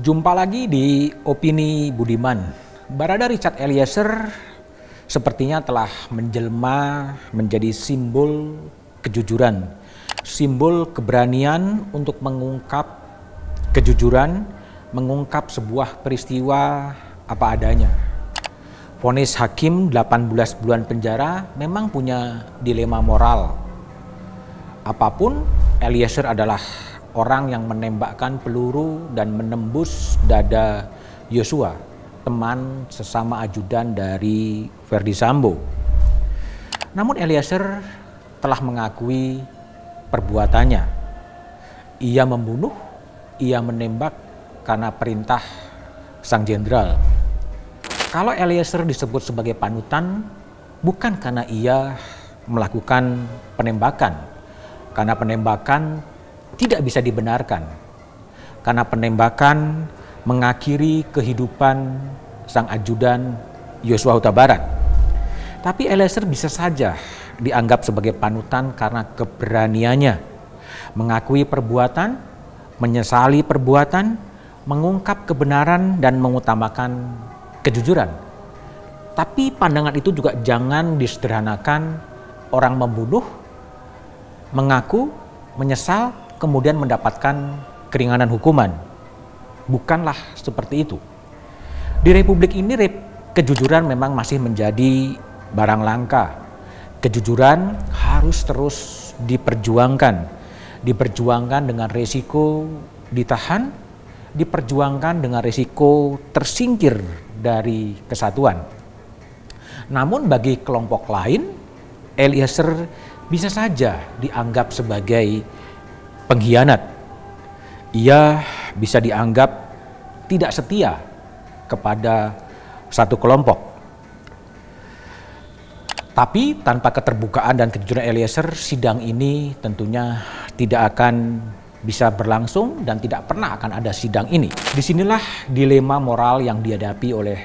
Jumpa lagi di Opini Budiman. Barada Richard Eliezer sepertinya telah menjelma menjadi simbol kejujuran, simbol keberanian untuk mengungkap kejujuran, mengungkap sebuah peristiwa apa adanya. Vonis hakim 18 bulan penjara memang punya dilema moral. Apapun, Eliezer adalah orang yang menembakkan peluru dan menembus dada Yosua, teman sesama ajudan dari Verdi Sambo. Namun Eliezer telah mengakui perbuatannya. Ia membunuh, ia menembak karena perintah sang jenderal. Kalau Eliezer disebut sebagai panutan, bukan karena ia melakukan penembakan, karena penembakan tidak bisa dibenarkan, karena penembakan mengakhiri kehidupan sang ajudan Yosua Huta Barat. Tapi Eliezer bisa saja dianggap sebagai panutan karena keberaniannya mengakui perbuatan, menyesali perbuatan, mengungkap kebenaran dan mengutamakan kejujuran. Tapi pandangan itu juga jangan disederhanakan. Orang membunuh, mengaku, menyesal, kemudian mendapatkan keringanan hukuman. Bukanlah seperti itu. Di republik ini kejujuran memang masih menjadi barang langka. Kejujuran harus terus diperjuangkan. Diperjuangkan dengan resiko ditahan, diperjuangkan dengan resiko tersingkir dari kesatuan. Namun bagi kelompok lain, Eliezer bisa saja dianggap sebagai pengkhianat. Ia bisa dianggap tidak setia kepada satu kelompok. Tapi tanpa keterbukaan dan kejujuran Eliezer, sidang ini tentunya tidak akan bisa berlangsung dan tidak pernah akan ada sidang ini. Disinilah dilema moral yang dihadapi oleh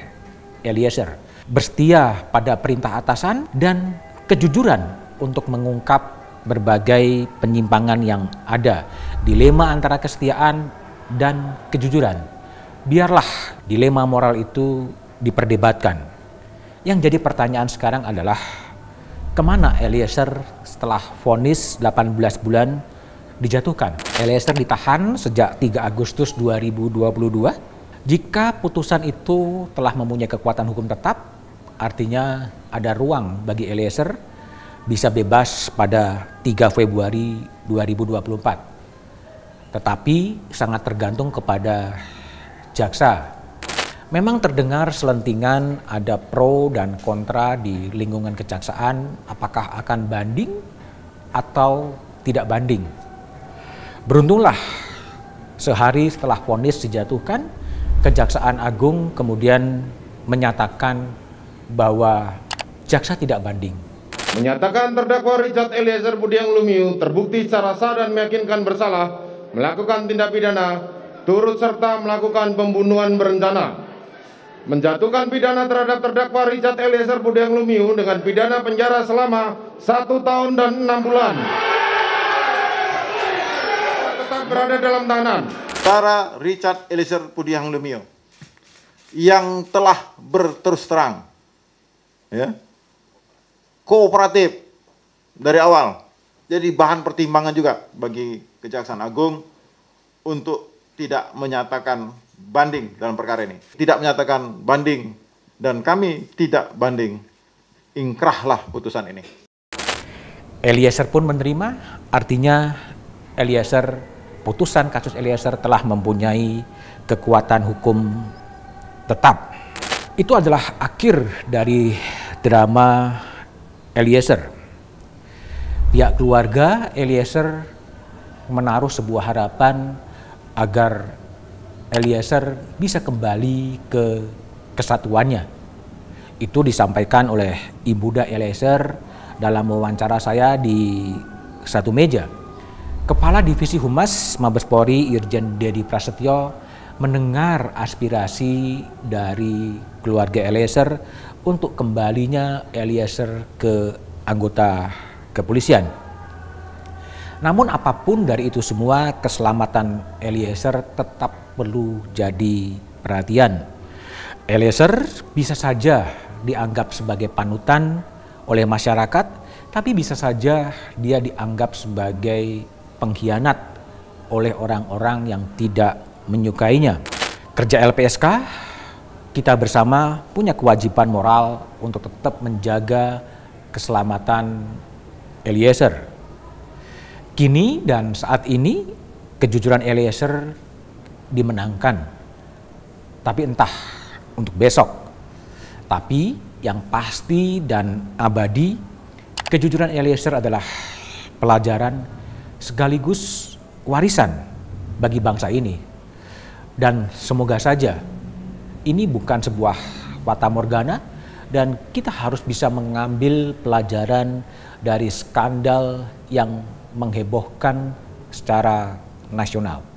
Eliezer. Bersetia pada perintah atasan dan kejujuran untuk mengungkap berbagai penyimpangan yang ada. Dilema antara kesetiaan dan kejujuran. Biarlah dilema moral itu diperdebatkan. Yang jadi pertanyaan sekarang adalah, kemana Eliezer setelah vonis 18 bulan dijatuhkan? Eliezer ditahan sejak 3 Agustus 2022. Jika putusan itu telah mempunyai kekuatan hukum tetap, artinya ada ruang bagi Eliezer bisa bebas pada 3 Februari 2024. Tetapi sangat tergantung kepada jaksa. Memang terdengar selentingan ada pro dan kontra di lingkungan kejaksaan, apakah akan banding atau tidak banding. Beruntunglah sehari setelah vonis dijatuhkan, Kejaksaan Agung kemudian menyatakan bahwa jaksa tidak banding. Menyatakan terdakwa Richard Eliezer Budiang Lumiu terbukti secara sah dan meyakinkan bersalah melakukan tindak pidana turut serta melakukan pembunuhan berencana. Menjatuhkan pidana terhadap terdakwa Richard Eliezer Budiang Lumiu dengan pidana penjara selama 1 tahun dan 6 bulan. Tetap berada dalam tahanan. Saudara Richard Eliezer Budiang Lumiu yang telah berterus terang, kooperatif dari awal, jadi bahan pertimbangan juga bagi Kejaksaan Agung untuk tidak menyatakan banding dalam perkara ini. Tidak menyatakan banding dan kami tidak banding, ingkrahlah putusan ini. Eliezer pun menerima, artinya putusan kasus Eliezer telah mempunyai kekuatan hukum tetap. Itu adalah akhir dari drama Eliezer. Pihak keluarga Eliezer menaruh sebuah harapan agar Eliezer bisa kembali ke kesatuannya. Itu disampaikan oleh Ibunda Eliezer dalam wawancara saya di Satu Meja. Kepala Divisi Humas Mabes Polri Irjen Dedi Prasetyo mendengar aspirasi dari keluarga Eliezer untuk kembalinya Eliezer ke anggota kepolisian. Namun apapun dari itu semua, keselamatan Eliezer tetap perlu jadi perhatian. Eliezer bisa saja dianggap sebagai panutan oleh masyarakat, tapi bisa saja dia dianggap sebagai pengkhianat oleh orang-orang yang tidak menyukainya. Kerja LPSK, kita bersama punya kewajiban moral untuk tetap menjaga keselamatan Eliezer. Kini dan saat ini kejujuran Eliezer dimenangkan, tapi entah untuk besok. Tapi yang pasti dan abadi, kejujuran Eliezer adalah pelajaran sekaligus warisan bagi bangsa ini. Dan semoga saja ini bukan sebuah fatamorgana dan kita harus bisa mengambil pelajaran dari skandal yang menghebohkan secara nasional.